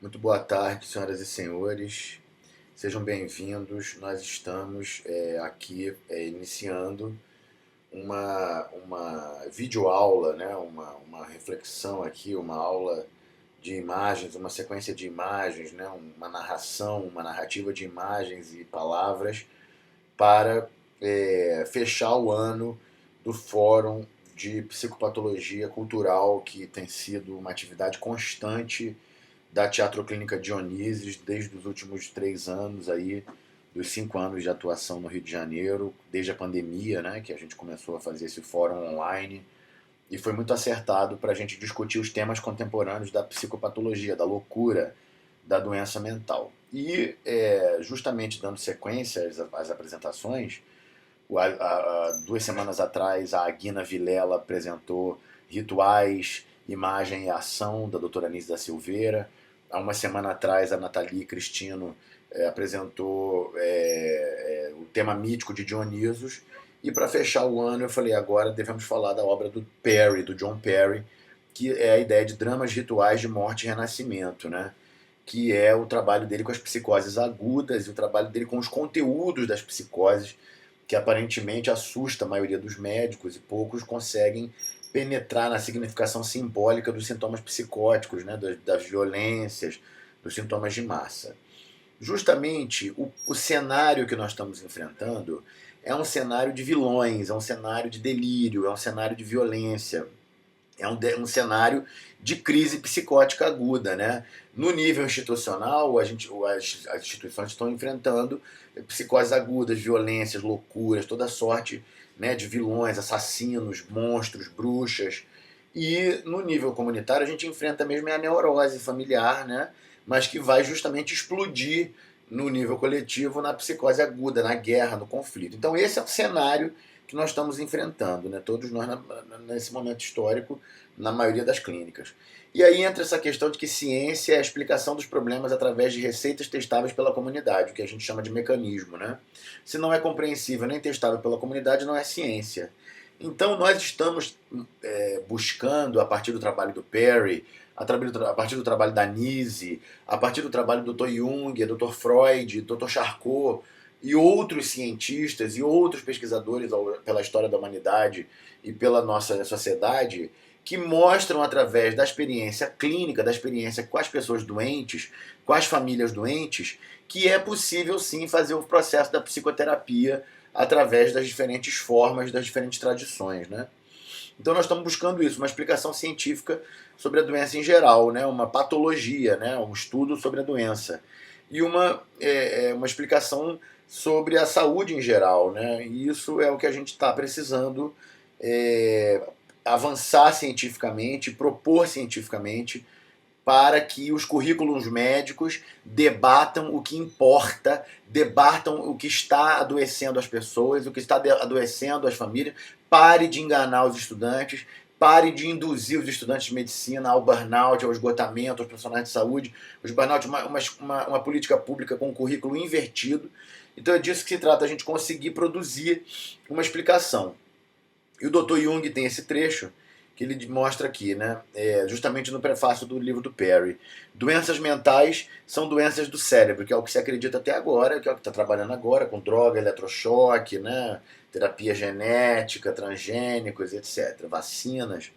Muito boa tarde, senhoras e senhores. Sejam bem-vindos. Nós estamos aqui iniciando uma videoaula, né? uma reflexão aqui, uma aula de imagens, uma sequência de imagens, né? Uma narração, uma narrativa de imagens e palavras para fechar o ano do Fórum de Psicopatologia Cultural, que tem sido uma atividade constante da Teatroclínica Dionísio desde os últimos 3 anos aí, dos 5 anos de atuação no Rio de Janeiro, desde a pandemia, né, que a gente começou a fazer esse fórum online, e foi muito acertado para a gente discutir os temas contemporâneos da psicopatologia, da loucura, da doença mental. E justamente dando sequência às apresentações, 2 semanas atrás a Aguina Vilela apresentou Rituais, Imagem e Ação, da doutora Anísia da Silveira. Há uma semana atrás a Nathalie Cristino apresentou o tema mítico de Dionisos. E para fechar o ano eu falei, agora devemos falar da obra do Perry, do John Perry, que é a ideia de dramas rituais de morte e renascimento, né? Que é o trabalho dele com as psicoses agudas e o trabalho dele com os conteúdos das psicoses, que aparentemente assusta a maioria dos médicos e poucos conseguem penetrar na significação simbólica dos sintomas psicóticos, né, das violências, dos sintomas de massa. Justamente o cenário que nós estamos enfrentando é um cenário de vilões, é um cenário de delírio, é um cenário de violência, é um cenário de crise psicótica aguda, né? No nível institucional, as instituições estão enfrentando psicoses agudas, violências, loucuras, toda sorte, né, de vilões, assassinos, monstros, bruxas. E no nível comunitário a gente enfrenta mesmo a neurose familiar, né? Mas que vai justamente explodir no nível coletivo na psicose aguda, na guerra, no conflito. Então esse é o cenário que nós estamos enfrentando, né? Todos nós nesse momento histórico, na maioria das clínicas. E aí entra essa questão de que ciência é a explicação dos problemas através de receitas testáveis pela comunidade, o que a gente chama de mecanismo, né? Se não é compreensível nem testável pela comunidade, não é ciência. Então nós estamos buscando, a partir do trabalho do Perry, a partir do trabalho da Nise, a partir do trabalho do Dr. Jung, Dr. Freud, Dr. Charcot, e outros cientistas e outros pesquisadores pela história da humanidade e pela nossa sociedade, que mostram através da experiência clínica, da experiência com as pessoas doentes, com as famílias doentes, que é possível sim fazer o processo da psicoterapia através das diferentes formas, das diferentes tradições, né? Então nós estamos buscando isso, uma explicação científica sobre a doença em geral, né? Uma patologia, né? Um estudo sobre a doença. E uma explicação sobre a saúde em geral, né? E isso é o que a gente está precisando avançar cientificamente, propor cientificamente, para que os currículos médicos debatam o que importa, debatam o que está adoecendo as pessoas, o que está adoecendo as famílias, pare de enganar os estudantes, pare de induzir os estudantes de medicina ao burnout, ao esgotamento, aos profissionais de saúde. Os burnout é uma política pública com um currículo invertido. Então é disso que se trata, a gente conseguir produzir uma explicação. E o Dr. Jung tem esse trecho que ele mostra aqui, né? Justamente no prefácio do livro do Perry. Doenças mentais são doenças do cérebro, que é o que se acredita até agora, que é o que está trabalhando agora, com droga, eletrochoque, né? Terapia genética, transgênicos, etc., vacinas.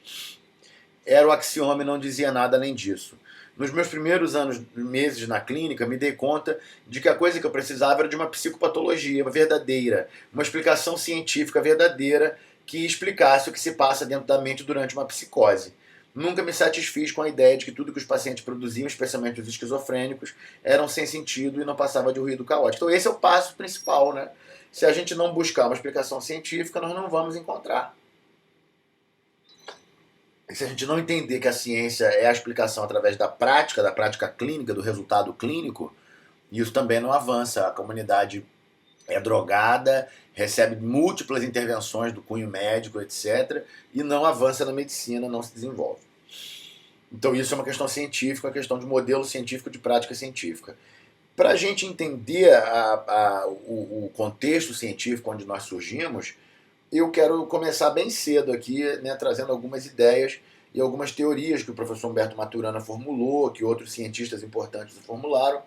Era o axioma e não dizia nada além disso. Nos meus primeiros meses na clínica, me dei conta de que a coisa que eu precisava era de uma psicopatologia verdadeira, uma explicação científica verdadeira que explicasse o que se passa dentro da mente durante uma psicose. Nunca me satisfiz com a ideia de que tudo que os pacientes produziam, especialmente os esquizofrênicos, eram sem sentido e não passava de ruído caótico. Então esse é o passo principal, né? Se a gente não buscar uma explicação científica, nós não vamos encontrar. E se a gente não entender que a ciência é a explicação através da prática clínica, do resultado clínico, isso também não avança. A comunidade é drogada, recebe múltiplas intervenções do cunho médico, etc., e não avança na medicina, não se desenvolve. Então isso é uma questão científica, uma questão de modelo científico, de prática científica. Para a gente entender o contexto científico onde nós surgimos, eu quero começar bem cedo aqui, né, trazendo algumas ideias e algumas teorias que o professor Humberto Maturana formulou, que outros cientistas importantes formularam,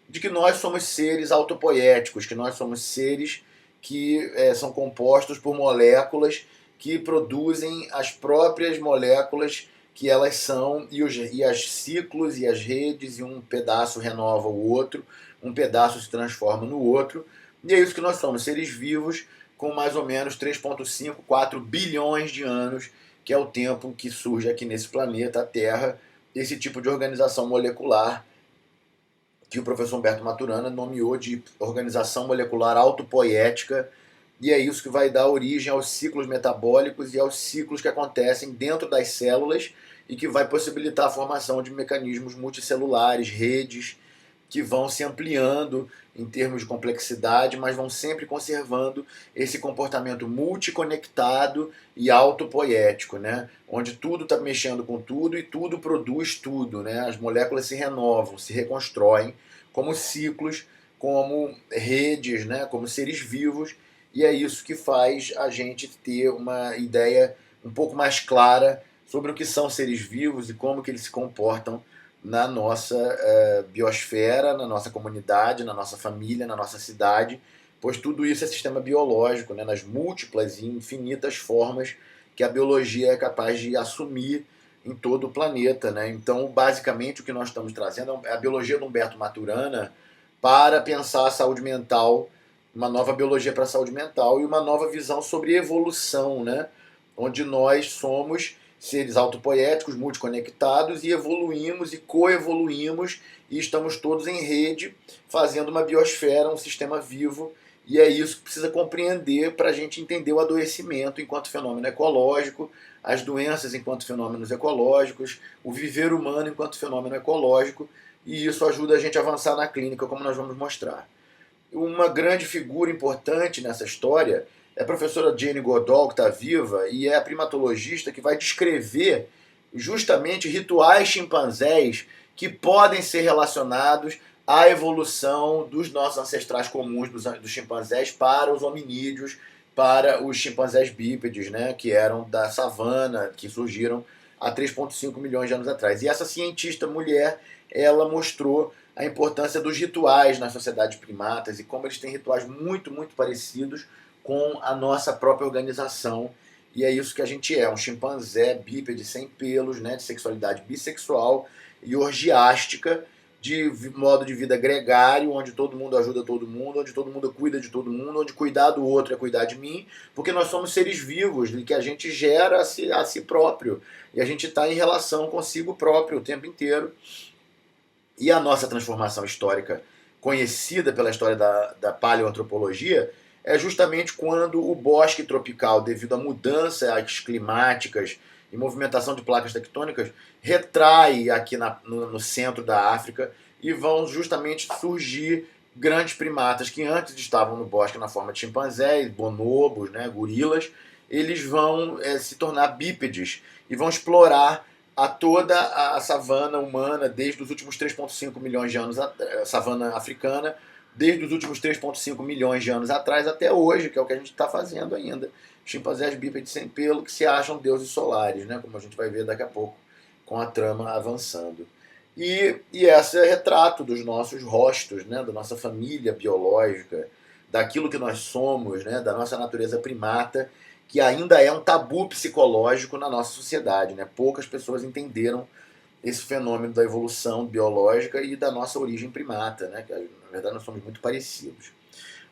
de que nós somos seres autopoéticos, que nós somos seres que são compostos por moléculas que produzem as próprias moléculas que elas são, e as ciclos e as redes, e um pedaço renova o outro, um pedaço se transforma no outro, e é isso que nós somos, seres vivos com mais ou menos 3,5, 4 bilhões de anos, que é o tempo que surge aqui nesse planeta, a Terra, esse tipo de organização molecular que o professor Humberto Maturana nomeou de organização molecular autopoética, e é isso que vai dar origem aos ciclos metabólicos e aos ciclos que acontecem dentro das células e que vai possibilitar a formação de mecanismos multicelulares, redes, que vão se ampliando em termos de complexidade, mas vão sempre conservando esse comportamento multiconectado e autopoético, né? Onde tudo está mexendo com tudo e tudo produz tudo, né? As moléculas se renovam, se reconstroem como ciclos, como redes, né? Como seres vivos, e é isso que faz a gente ter uma ideia um pouco mais clara sobre o que são seres vivos e como que eles se comportam na nossa biosfera, na nossa comunidade, na nossa família, na nossa cidade, pois tudo isso é sistema biológico, né, nas múltiplas e infinitas formas que a biologia é capaz de assumir em todo o planeta. Né? Então, basicamente, o que nós estamos trazendo é a biologia do Humberto Maturana para pensar a saúde mental, uma nova biologia para a saúde mental e uma nova visão sobre evolução, né? Onde nós somos seres autopoéticos, multiconectados, e evoluímos e coevoluímos, e estamos todos em rede, fazendo uma biosfera, um sistema vivo, e é isso que precisa compreender para a gente entender o adoecimento enquanto fenômeno ecológico, as doenças enquanto fenômenos ecológicos, o viver humano enquanto fenômeno ecológico, e isso ajuda a gente a avançar na clínica, como nós vamos mostrar. Uma grande figura importante nessa história é a professora Jane Goodall, que está viva, e é a primatologista que vai descrever justamente rituais chimpanzés que podem ser relacionados à evolução dos nossos ancestrais comuns, dos chimpanzés, para os hominídeos, para os chimpanzés bípedes, né, que eram da savana, que surgiram há 3,5 milhões de anos atrás. E essa cientista mulher, ela mostrou a importância dos rituais nas sociedades primatas e como eles têm rituais muito, muito parecidos com a nossa própria organização. E é isso que a gente é, um chimpanzé bípede sem pelos, né, de sexualidade bissexual e orgiástica, de modo de vida gregário, onde todo mundo ajuda todo mundo, onde todo mundo cuida de todo mundo, onde cuidar do outro é cuidar de mim, porque nós somos seres vivos, e que a gente gera a si próprio, e a gente está em relação consigo próprio o tempo inteiro. E a nossa transformação histórica, conhecida pela história da paleoantropologia, é justamente quando o bosque tropical, devido a mudanças climáticas e movimentação de placas tectônicas, retrai aqui no centro da África e vão justamente surgir grandes primatas que antes estavam no bosque na forma de chimpanzés, bonobos, né, gorilas. Eles vão se tornar bípedes e vão explorar a toda a savana humana desde os últimos 3,5 milhões de anos, a savana africana, desde os últimos 3,5 milhões de anos atrás até hoje, que é o que a gente está fazendo ainda. Chimpanzés bípedes sem pelo que se acham deuses solares, né? Como a gente vai ver daqui a pouco com a trama avançando. E esse é retrato dos nossos rostos, né? Da nossa família biológica, daquilo que nós somos, né? Da nossa natureza primata, que ainda é um tabu psicológico na nossa sociedade. Né? Poucas pessoas entenderam esse fenômeno da evolução biológica e da nossa origem primata, né? Que, na verdade, nós somos muito parecidos.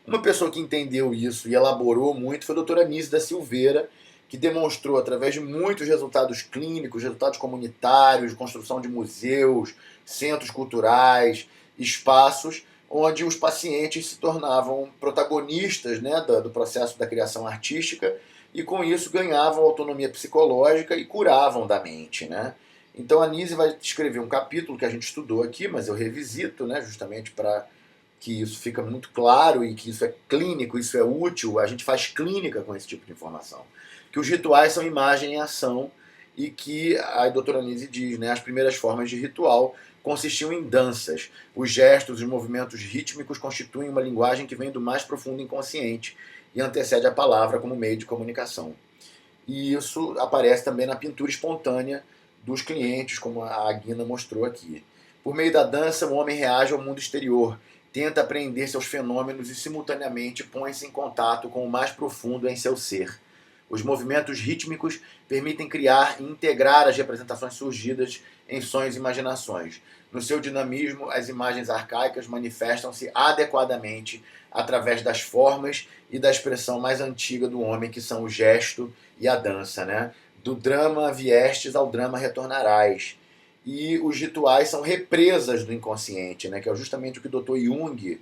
Uma pessoa que entendeu isso e elaborou muito foi a doutora Anísia da Silveira, que demonstrou, através de muitos resultados clínicos, resultados comunitários, construção de museus, centros culturais, espaços, onde os pacientes se tornavam protagonistas, né, do processo da criação artística e, com isso, ganhavam autonomia psicológica e curavam da mente. Né? Então, a Anísia vai escrever um capítulo que a gente estudou aqui, mas eu revisito, né, justamente para que isso fica muito claro e que isso é clínico, isso é útil, a gente faz clínica com esse tipo de informação. Que os rituais são imagem em ação e que a doutora Anísia diz, né, as primeiras formas de ritual consistiam em danças. Os gestos, os movimentos rítmicos constituem uma linguagem que vem do mais profundo inconsciente e antecede a palavra como meio de comunicação. E isso aparece também na pintura espontânea dos clientes, como a Guina mostrou aqui. Por meio da dança, o homem reage ao mundo exterior, tenta apreender seus fenômenos e, simultaneamente, põe-se em contato com o mais profundo em seu ser. Os movimentos rítmicos permitem criar e integrar as representações surgidas em sonhos e imaginações. No seu dinamismo, as imagens arcaicas manifestam-se adequadamente através das formas e da expressão mais antiga do homem, que são o gesto e a dança, né? Do drama viestes ao drama retornarás. E os rituais são represas do inconsciente, né? Que é justamente o que o Dr. Jung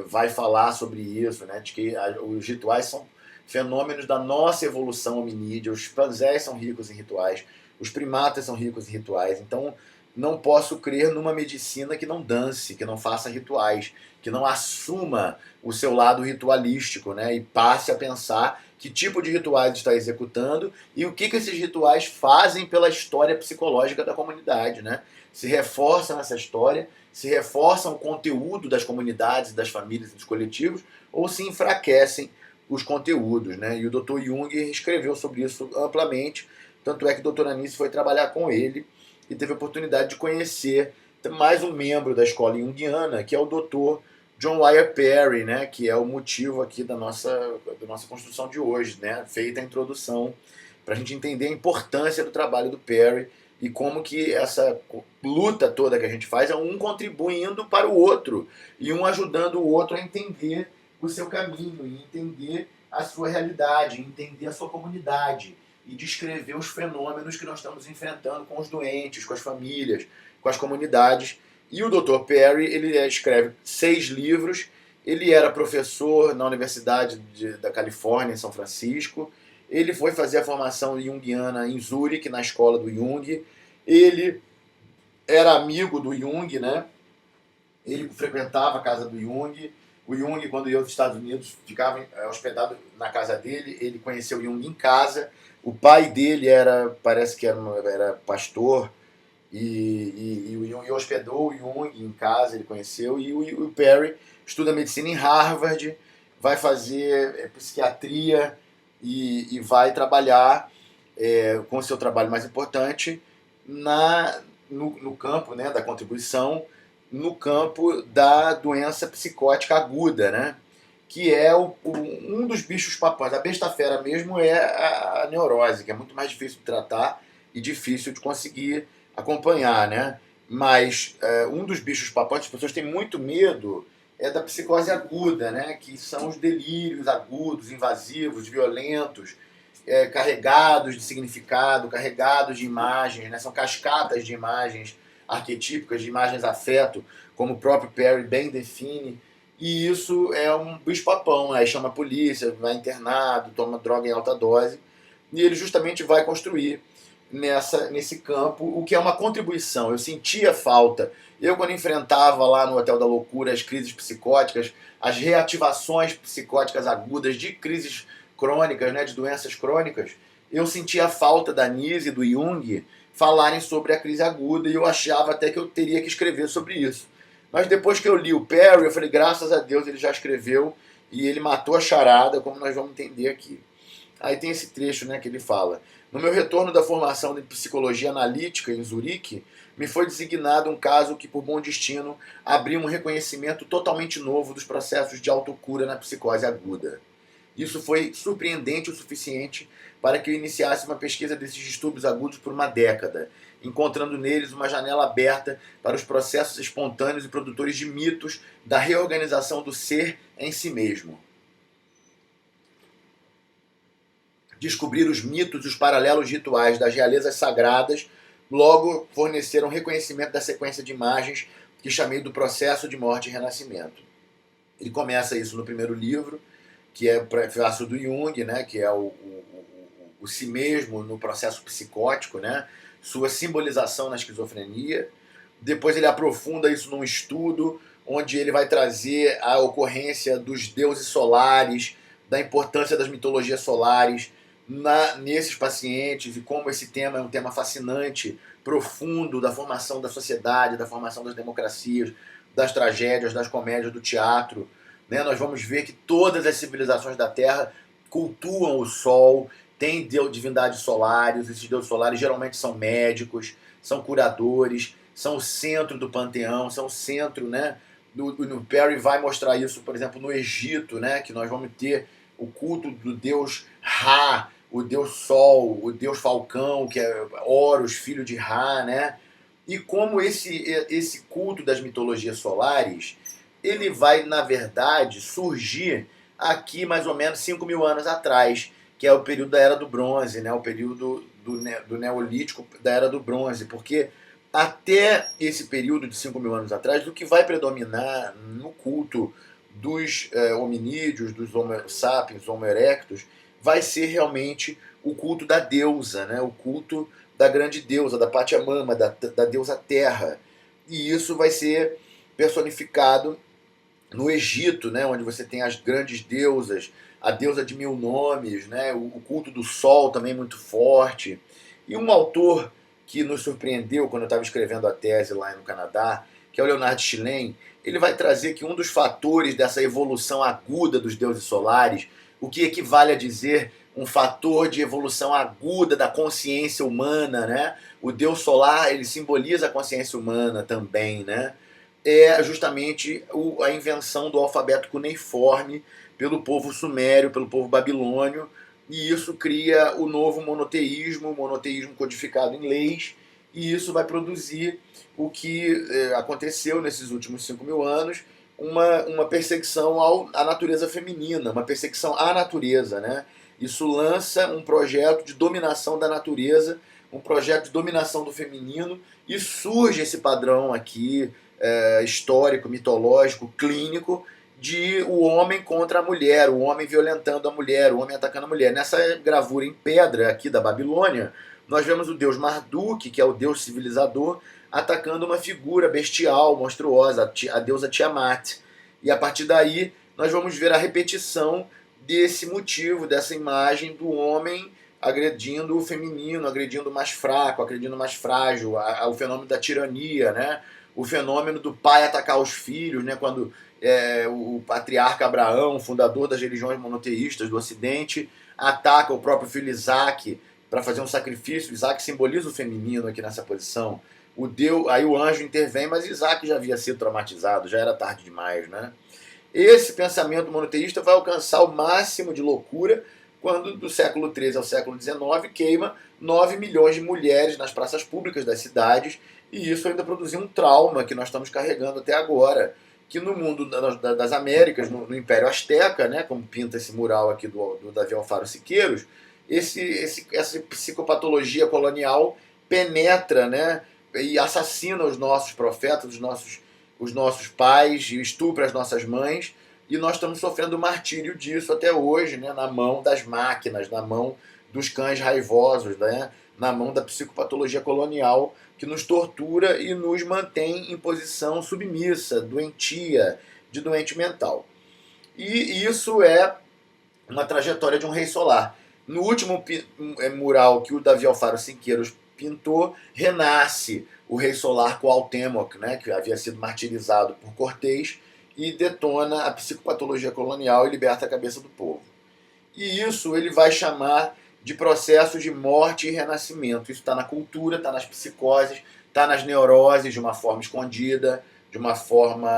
vai falar sobre isso, né? De que os rituais são fenômenos da nossa evolução hominídea. Os chimpanzés são ricos em rituais, os primatas são ricos em rituais. Então, não posso crer numa medicina que não dance, que não faça rituais, que não assuma o seu lado ritualístico, né? E passe a pensar que tipo de rituais está executando e o que esses rituais fazem pela história psicológica da comunidade, né? Se reforçam essa história, se reforçam o conteúdo das comunidades, das famílias e dos coletivos, ou se enfraquecem os conteúdos, né? E o Dr. Jung escreveu sobre isso amplamente, tanto é que a doutora Anice foi trabalhar com ele e teve a oportunidade de conhecer mais um membro da escola junguiana, que é o Dr. John Wyer Perry, né? Que é o motivo aqui da nossa construção de hoje, né? Feita a introdução, para a gente entender a importância do trabalho do Perry e como que essa luta toda que a gente faz é um contribuindo para o outro e um ajudando o outro a entender o seu caminho, e entender a sua realidade, entender a sua comunidade e descrever os fenômenos que nós estamos enfrentando com os doentes, com as famílias, com as comunidades. E o Dr. Perry, ele escreve 6 livros, ele era professor na Universidade da Califórnia, em São Francisco, ele foi fazer a formação junguiana em Zurique, na escola do Jung, ele era amigo do Jung, né? Ele frequentava a casa do Jung. O Jung, quando ia aos Estados Unidos, ficava hospedado na casa dele. Ele conheceu o Jung em casa. O pai dele parece que era pastor, e o Jung hospedou o Jung em casa, ele conheceu. E o Perry estuda medicina em Harvard, vai fazer psiquiatria e vai trabalhar com o seu trabalho mais importante no campo, né, da contribuição, no campo da doença psicótica aguda, né? Que é um dos bichos papões. A besta-fera mesmo é a neurose, que é muito mais difícil de tratar e difícil de conseguir acompanhar, né? Mas um dos bichos papões, as pessoas têm muito medo, é da psicose aguda, né? Que são os delírios agudos, invasivos, violentos, carregados de significado, carregados de imagens, né? São cascatas de imagens arquetípicas, de imagens afeto, como o próprio Perry bem define, e isso é um bicho-papão, aí chama a polícia, vai internado, toma droga em alta dose, e ele justamente vai construir nesse campo o que é uma contribuição. Eu sentia falta, quando enfrentava lá no Hotel da Loucura as crises psicóticas, as reativações psicóticas agudas de crises crônicas, né, de doenças crônicas, eu sentia a falta da Nise e do Jung falarem sobre a crise aguda, e eu achava até que eu teria que escrever sobre isso. Mas depois que eu li o Perry, eu falei, graças a Deus ele já escreveu e ele matou a charada, como nós vamos entender aqui. Aí tem esse trecho, né, que ele fala: no meu retorno da formação de psicologia analítica em Zurique, me foi designado um caso que, por bom destino, abriu um reconhecimento totalmente novo dos processos de autocura na psicose aguda. Isso foi surpreendente o suficiente para que eu iniciasse uma pesquisa desses distúrbios agudos por uma década, encontrando neles uma janela aberta para os processos espontâneos e produtores de mitos da reorganização do ser em si mesmo. Descobrir os mitos e os paralelos rituais das realezas sagradas logo forneceram reconhecimento da sequência de imagens que chamei do processo de morte e renascimento. Ele começa isso no primeiro livro, que é o prefácio do Jung, né, que é o si mesmo no processo psicótico, né, sua simbolização na esquizofrenia. Depois ele aprofunda isso num estudo onde ele vai trazer a ocorrência dos deuses solares, da importância das mitologias solares nesses pacientes, e como esse tema é um tema fascinante, profundo, da formação da sociedade, da formação das democracias, das tragédias, das comédias, do teatro. Né? Nós vamos ver que todas as civilizações da Terra cultuam o sol, tem divindades solares. Esses deuses solares geralmente são médicos, são curadores, são o centro do panteão, são o centro, né? O Perry vai mostrar isso, por exemplo, no Egito, né? Que nós vamos ter o culto do deus Ra, o deus Sol, o deus Falcão, que é Horus, filho de Ra, né? E como esse culto das mitologias solares, ele vai, na verdade, surgir aqui mais ou menos 5.000 anos atrás, que é o período da Era do Bronze, né? O período do Neolítico da Era do Bronze, porque até esse período de 5.000 anos atrás, o que vai predominar no culto dos hominídeos, dos Homo sapiens, Homo erectus, vai ser realmente o culto da deusa, né? O culto da grande deusa, da Pachamama, da deusa Terra. E isso vai ser personificado no Egito, né? Onde você tem as grandes deusas, a deusa de 1000 nomes, né? O culto do sol também muito forte. E um autor que nos surpreendeu quando eu estava escrevendo a tese lá no Canadá, que é o Leonard Shlain, ele vai trazer que um dos fatores dessa evolução aguda dos deuses solares, o que equivale a dizer um fator de evolução aguda da consciência humana, né? O deus solar, ele simboliza a consciência humana também, né? É justamente a invenção do alfabeto cuneiforme pelo povo sumério, pelo povo babilônio, e isso cria o novo monoteísmo, o monoteísmo codificado em leis, e isso vai produzir o que aconteceu nesses últimos 5.000 anos, uma perseguição à natureza feminina, uma perseguição à natureza, né? Isso lança um projeto de dominação da natureza, um projeto de dominação do feminino, e surge esse padrão aqui, histórico, mitológico, clínico, de o homem contra a mulher, o homem violentando a mulher, o homem atacando a mulher. Nessa gravura em pedra aqui da Babilônia, nós vemos o deus Marduk, que é o deus civilizador, atacando uma figura bestial, monstruosa, a deusa Tiamat. E a partir daí, nós vamos ver a repetição desse motivo, dessa imagem do homem agredindo o feminino, agredindo o mais fraco, agredindo o mais frágil, o fenômeno da tirania, né? O fenômeno do pai atacar os filhos, né? Quando o patriarca Abraão, fundador das religiões monoteístas do Ocidente, ataca o próprio filho Isaac para fazer um sacrifício. Isaac simboliza o feminino aqui nessa posição. Aí o anjo intervém, mas Isaac já havia sido traumatizado, já era tarde demais, né? Esse pensamento monoteísta vai alcançar o máximo de loucura quando, do século XIII ao século XIX, queima 9 milhões de mulheres nas praças públicas das cidades, e isso ainda produziu um trauma que nós estamos carregando até agora, que no mundo das Américas, no Império Azteca, né, como pinta esse mural aqui do Davi Alfaro Siqueiros, essa psicopatologia colonial penetra, né, e assassina os nossos profetas, os nossos pais, e estupra as nossas mães, e nós estamos sofrendo o martírio disso até hoje, né, na mão das máquinas, na mão dos cães raivosos, né, na mão da psicopatologia colonial que nos tortura e nos mantém em posição submissa, doentia, de doente mental. E isso é uma trajetória de um rei solar. No último mural que o Davi Alfaro Siqueiros pintou, renasce o rei solar Cuauhtémoc, né, que havia sido martirizado por Cortés, e detona a psicopatologia colonial e liberta a cabeça do povo. E isso ele vai chamar de processos de morte e renascimento. Isso está na cultura, está nas psicoses, está nas neuroses de uma forma escondida, de uma forma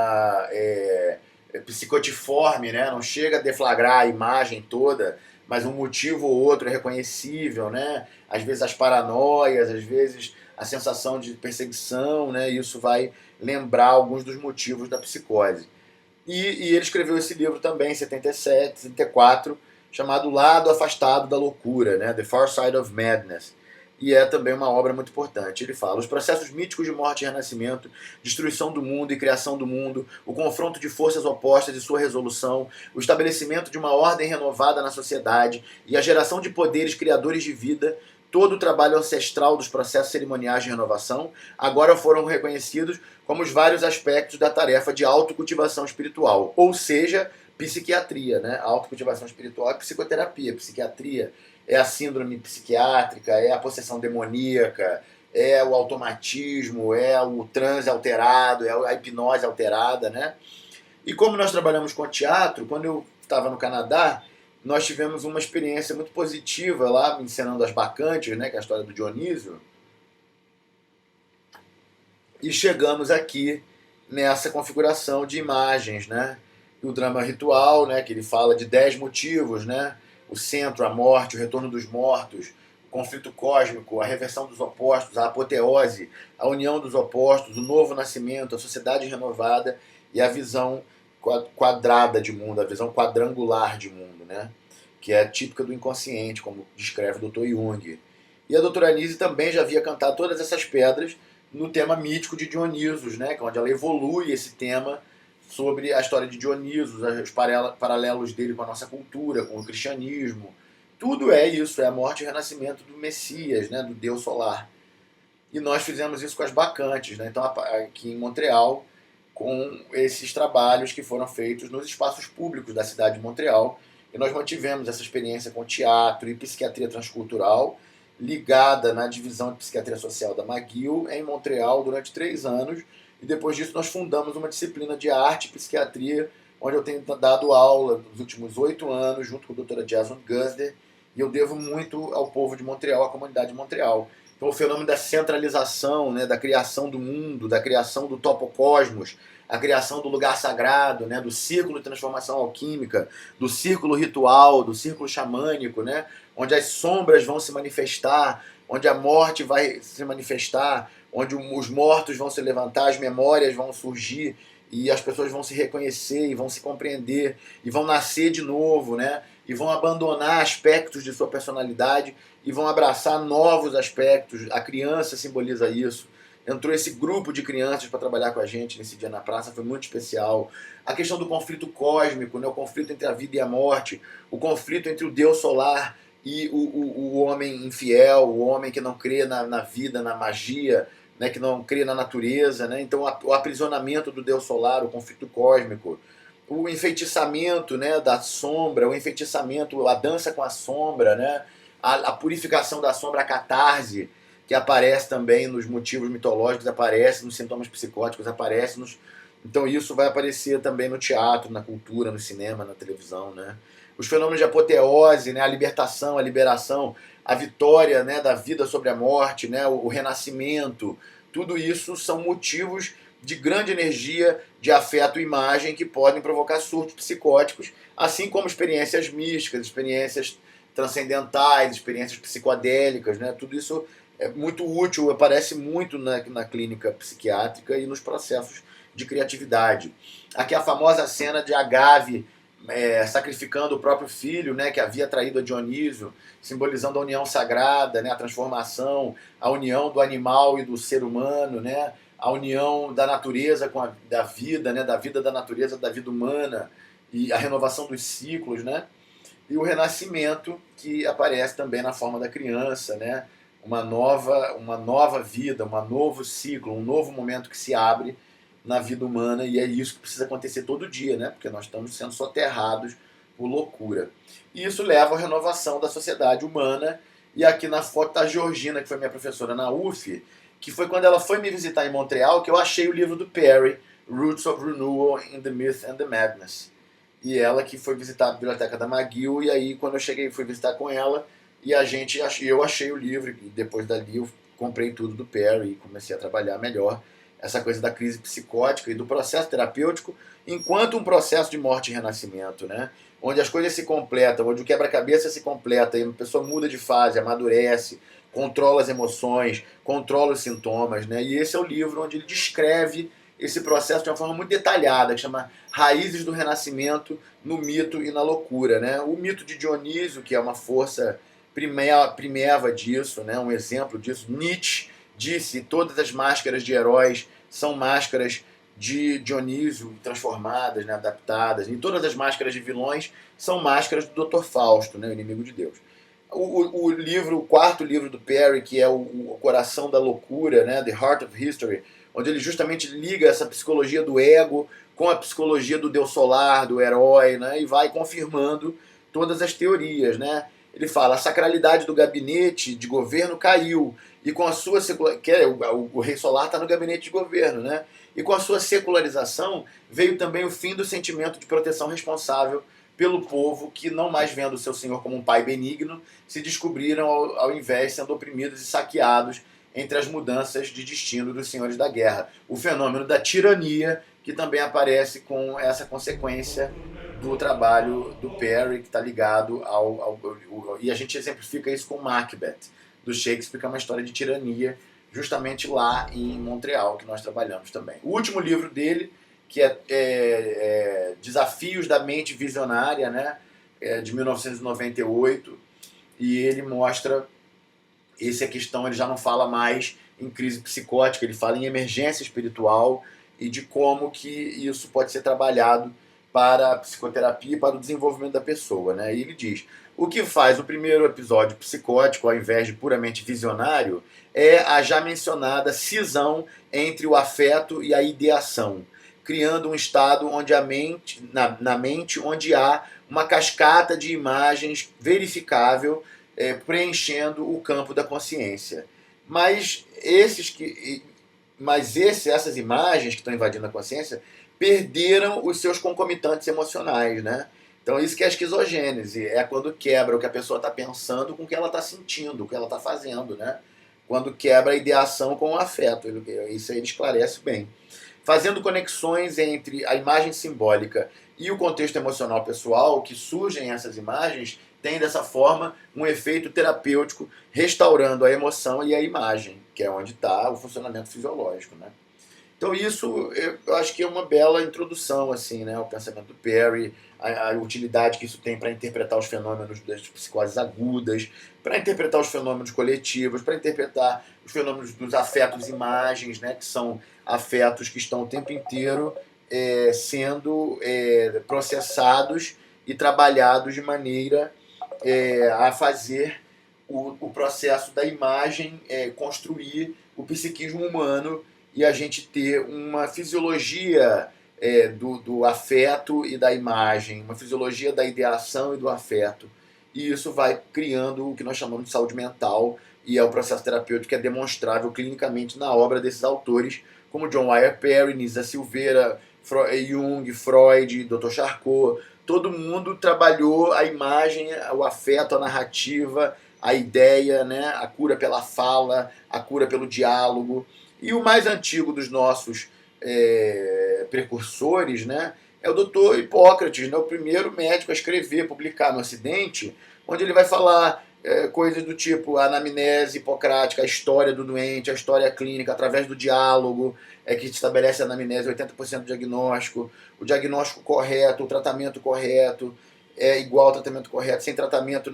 psicotiforme, né? Não chega a deflagrar a imagem toda, mas um motivo ou outro é reconhecível, né? Às vezes as paranoias, às vezes a sensação de perseguição, né? Isso vai lembrar alguns dos motivos da psicose. E ele escreveu esse livro também, em 77, 74, chamado Lado Afastado da Loucura, né? The Far Side of Madness. E é também uma obra muito importante. Ele fala: os processos míticos de morte e renascimento, destruição do mundo e criação do mundo, o confronto de forças opostas e sua resolução, o estabelecimento de uma ordem renovada na sociedade e a geração de poderes criadores de vida, todo o trabalho ancestral dos processos cerimoniais de renovação, agora foram reconhecidos como os vários aspectos da tarefa de autocultivação espiritual, ou seja, psiquiatria, né? A autocultivação espiritual é psicoterapia, psiquiatria é a síndrome psiquiátrica, é a possessão demoníaca, é o automatismo, é o transe alterado, é a hipnose alterada, né? E como nós trabalhamos com teatro, quando eu estava no Canadá, nós tivemos uma experiência muito positiva lá, encenando as bacantes, né, que é a história do Dionísio, e chegamos aqui nessa configuração de imagens, né? O drama ritual, né, que ele fala de 10 motivos, né? O centro, a morte, o retorno dos mortos, o conflito cósmico, a reversão dos opostos, a apoteose, a união dos opostos, o novo nascimento, a sociedade renovada e a visão quadrada de mundo, a visão quadrangular de mundo, né? Que é típica do inconsciente, como descreve o Dr. Jung. E a doutora Anise também já havia cantado todas essas pedras no tema mítico de Dionisos, né, onde ela evolui esse tema sobre a história de Dionisos, os paralelos dele com a nossa cultura, com o cristianismo. Tudo é isso, é a morte e o renascimento do Messias, né, do Deus solar. E nós fizemos isso com as bacantes, né, então aqui em Montreal, com esses trabalhos que foram feitos nos espaços públicos da cidade de Montreal. E nós mantivemos essa experiência com teatro e psiquiatria transcultural, ligada na divisão de psiquiatria social da McGill, em Montreal, durante 3 anos. E depois disso nós fundamos uma disciplina de arte e psiquiatria, onde eu tenho dado aula nos últimos 8 anos, junto com a doutora Jasmine Gusder, e eu devo muito ao povo de Montreal, à comunidade de Montreal. Então o fenômeno da centralização, né, da criação do mundo, da criação do topocosmos, a criação do lugar sagrado, né, do círculo de transformação alquímica, do círculo ritual, do círculo xamânico, né, onde as sombras vão se manifestar, onde a morte vai se manifestar, onde os mortos vão se levantar, as memórias vão surgir e as pessoas vão se reconhecer e vão se compreender e vão nascer de novo, né? E vão abandonar aspectos de sua personalidade e vão abraçar novos aspectos. A criança simboliza isso. Entrou esse grupo de crianças para trabalhar com a gente nesse dia na praça, foi muito especial. A questão do conflito cósmico, né? O conflito entre a vida e a morte, o conflito entre o Deus solar e o homem infiel, o homem que não crê na vida, na magia, né, que não crê na natureza, né? Então o aprisionamento do Deus solar, o conflito cósmico, o enfeitiçamento, né, da sombra, o enfeitiçamento, a dança com a sombra, né, a purificação da sombra, a catarse, que aparece também nos motivos mitológicos, aparece nos sintomas psicóticos, aparece nos... Então isso vai aparecer também no teatro, na cultura, no cinema, na televisão, né? Os fenômenos de apoteose, né, a libertação, a liberação, a vitória, né, da vida sobre a morte, né, o renascimento, tudo isso são motivos de grande energia, de afeto e imagem que podem provocar surtos psicóticos, assim como experiências místicas, experiências transcendentais, experiências psicodélicas, né, tudo isso é muito útil, aparece muito na clínica psiquiátrica e nos processos de criatividade. Aqui a famosa cena de Agave sacrificando o próprio filho, né, que havia traído a Dionísio, simbolizando a união sagrada, né, a transformação, a união do animal e do ser humano, né, a união da natureza com da vida, né, da vida da natureza, da vida humana, e a renovação dos ciclos, né, e o renascimento que aparece também na forma da criança, né, uma nova vida, um novo ciclo, um novo momento que se abre na vida humana, e é isso que precisa acontecer todo dia, né? Porque nós estamos sendo soterrados por loucura. E isso leva à renovação da sociedade humana, e aqui na foto está a Georgina, que foi minha professora na UF, que foi quando ela foi me visitar em Montreal que eu achei o livro do Perry, Roots of Renewal in the Myth and the Madness. E ela que foi visitar a biblioteca da McGill, e aí quando eu cheguei, fui visitar com ela, e eu achei o livro, e depois dali eu comprei tudo do Perry e comecei a trabalhar melhor essa coisa da crise psicótica e do processo terapêutico enquanto um processo de morte e renascimento, né? Onde as coisas se completam, onde o quebra-cabeça se completa, e a pessoa muda de fase, amadurece, controla as emoções, controla os sintomas, né? E esse é o livro onde ele descreve esse processo de uma forma muito detalhada, que chama Raízes do Renascimento no Mito e na Loucura, né? O mito de Dionísio, que é uma força primeva disso, né? Um exemplo disso. Nietzsche disse: todas as máscaras de heróis são máscaras de Dionísio transformadas, né, adaptadas, e todas as máscaras de vilões são máscaras do Dr. Fausto, né, o inimigo de Deus. O quarto livro do Perry, que é o Coração da Loucura, né, The Heart of History, onde ele justamente liga essa psicologia do ego com a psicologia do Deus solar, do herói, né, e vai confirmando todas as teorias, né. Ele fala: a sacralidade do gabinete de governo caiu, e com a sua o rei solar está no gabinete de governo, né? E com a sua secularização veio também o fim do sentimento de proteção responsável pelo povo que, não mais vendo o seu senhor como um pai benigno, se descobriram, ao invés, sendo oprimidos e saqueados entre as mudanças de destino dos senhores da guerra. O fenômeno da tirania, que também aparece com essa consequência do trabalho do Perry, que está ligado e a gente exemplifica isso com Macbeth, do Shakespeare, que é uma história de tirania, justamente lá em Montreal, que nós trabalhamos também. O último livro dele, que é Desafios da Mente Visionária, né, de 1998, e ele mostra essa questão, ele já não fala mais em crise psicótica, ele fala em emergência espiritual e de como que isso pode ser trabalhado para a psicoterapia e para o desenvolvimento da pessoa, né? E ele diz, o que faz o primeiro episódio psicótico, ao invés de puramente visionário, é a já mencionada cisão entre o afeto e a ideação, criando um estado onde na mente onde há uma cascata de imagens verificável preenchendo o campo da consciência. Mas essas imagens que estão invadindo a consciência perderam os seus concomitantes emocionais, né? Então isso que é a esquizogênese, é quando quebra o que a pessoa está pensando com o que ela está sentindo, o que ela está fazendo, né? Quando quebra a ideação com o afeto, isso aí ele esclarece bem. Fazendo conexões entre a imagem simbólica e o contexto emocional pessoal, que surgem essas imagens, tem dessa forma um efeito terapêutico, restaurando a emoção e a imagem, que é onde está o funcionamento fisiológico, né? Então isso eu acho que é uma bela introdução assim, né, ao pensamento do Perry, a utilidade que isso tem para interpretar os fenômenos das psicoses agudas, para interpretar os fenômenos coletivos, para interpretar os fenômenos dos afetos imagens, né, que são afetos que estão o tempo inteiro sendo processados e trabalhados de maneira a fazer o processo da imagem construir o psiquismo humano e a gente ter uma fisiologia do afeto e da imagem, uma fisiologia da ideação e do afeto. E isso vai criando o que nós chamamos de saúde mental, e é o processo terapêutico que é demonstrável clinicamente na obra desses autores, como John Wyer Perry, Nisa Silveira, Jung, Freud, Dr. Charcot. Todo mundo trabalhou a imagem, o afeto, a narrativa, a ideia, né? A cura pela fala, a cura pelo diálogo. E o mais antigo dos nossos precursores, né, é o doutor Hipócrates, né, o primeiro médico a escrever, publicar no Ocidente, onde ele vai falar coisas do tipo a anamnese hipocrática, a história do doente, a história clínica, através do diálogo, que estabelece a anamnese, 80% do diagnóstico, o diagnóstico correto, o tratamento correto, é igual ao tratamento correto, sem tratamento,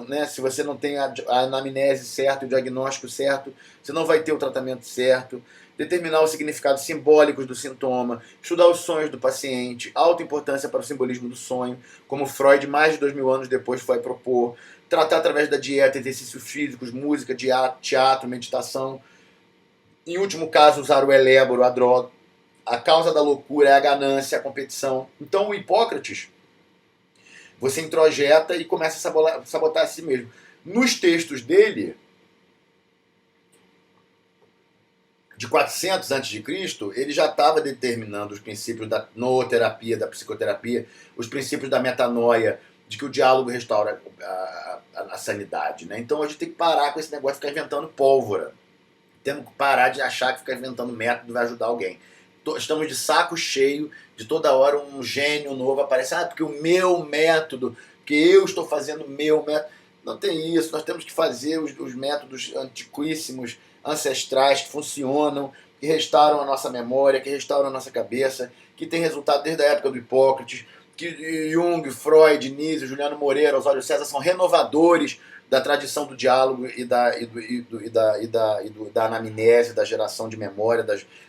né, se você não tem a anamnese certa, o diagnóstico certo, você não vai ter o tratamento certo, determinar os significados simbólicos do sintoma, estudar os sonhos do paciente, alta importância para o simbolismo do sonho, como Freud, mais de 2000 anos depois, foi propor, tratar através da dieta, exercícios físicos, música, teatro, meditação, em último caso, usar o eléboro, a droga. A causa da loucura é a ganância, a competição. Então, o Hipócrates, você introjeta e começa a sabotar a si mesmo. Nos textos dele, de 400 a.C., ele já estava determinando os princípios da nooterapia, da psicoterapia, os princípios da metanoia, de que o diálogo restaura a sanidade. Né? Então a gente tem que parar com esse negócio de ficar inventando pólvora. Temos que parar de achar que ficar inventando método vai ajudar alguém. Estamos de saco cheio de toda hora um gênio novo aparece. Porque o meu método, porque eu estou fazendo o meu método. Não tem isso, nós temos que fazer os métodos antiquíssimos, ancestrais, que funcionam, que restauram a nossa memória, que restauram a nossa cabeça, que tem resultado desde a época do Hipócrates, que Jung, Freud, Nietzsche, Juliano Moreira, Osório César são renovadores da tradição do diálogo e da anamnese, da geração de memória,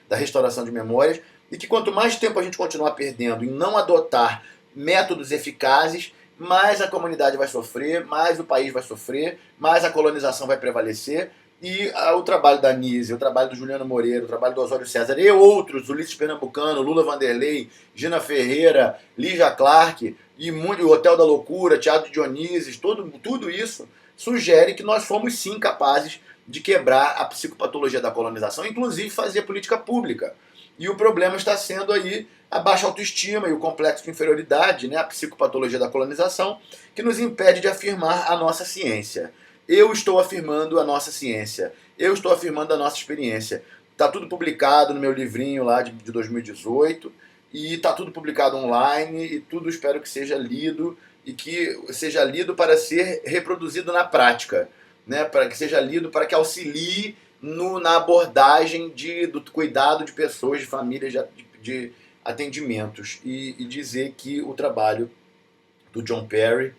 da restauração de memórias, e que quanto mais tempo a gente continuar perdendo em não adotar métodos eficazes, mais a comunidade vai sofrer, mais o país vai sofrer, mais a colonização vai prevalecer, e o trabalho da Nise, o trabalho do Juliano Moreira, o trabalho do Osório César e outros, Ulisses Pernambucano, Lula Vanderlei, Gina Ferreira, Lígia Clark, e o Hotel da Loucura, Teatro de Dionísio, tudo isso sugere que nós fomos sim capazes de quebrar a psicopatologia da colonização, inclusive fazer política pública. E o problema está sendo aí a baixa autoestima e o complexo de inferioridade, né, a psicopatologia da colonização, que nos impede de afirmar a nossa ciência. Eu estou afirmando a nossa ciência. Eu estou afirmando a nossa experiência. Está tudo publicado no meu livrinho lá de 2018 e está tudo publicado online e tudo espero que seja lido e que seja lido para ser reproduzido na prática, né? Para que seja lido para que auxilie na abordagem do cuidado de pessoas, de famílias, de atendimentos e dizer que o trabalho do John Perry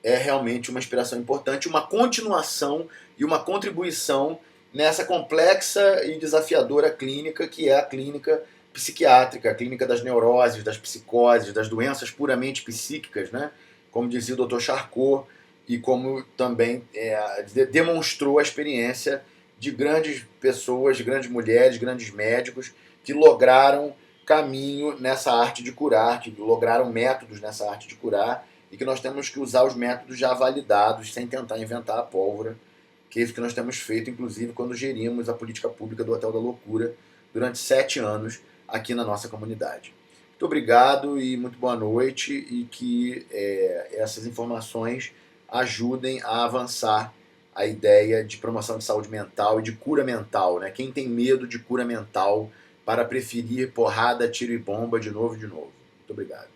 é realmente uma inspiração importante, uma continuação e uma contribuição nessa complexa e desafiadora clínica que é a clínica psiquiátrica, a clínica das neuroses, das psicoses, das doenças puramente psíquicas, né? Como dizia o Dr. Charcot e como também demonstrou a experiência de grandes pessoas, de grandes mulheres, grandes médicos que lograram caminho nessa arte de curar, que lograram métodos nessa arte de curar e que nós temos que usar os métodos já validados sem tentar inventar a pólvora, que é isso que nós temos feito, inclusive, quando gerimos a política pública do Hotel da Loucura durante 7 anos aqui na nossa comunidade. Muito obrigado e muito boa noite e que essas informações ajudem a avançar a ideia de promoção de saúde mental e de cura mental, né? Quem tem medo de cura mental para preferir porrada, tiro e bomba de novo e de novo. Muito obrigado.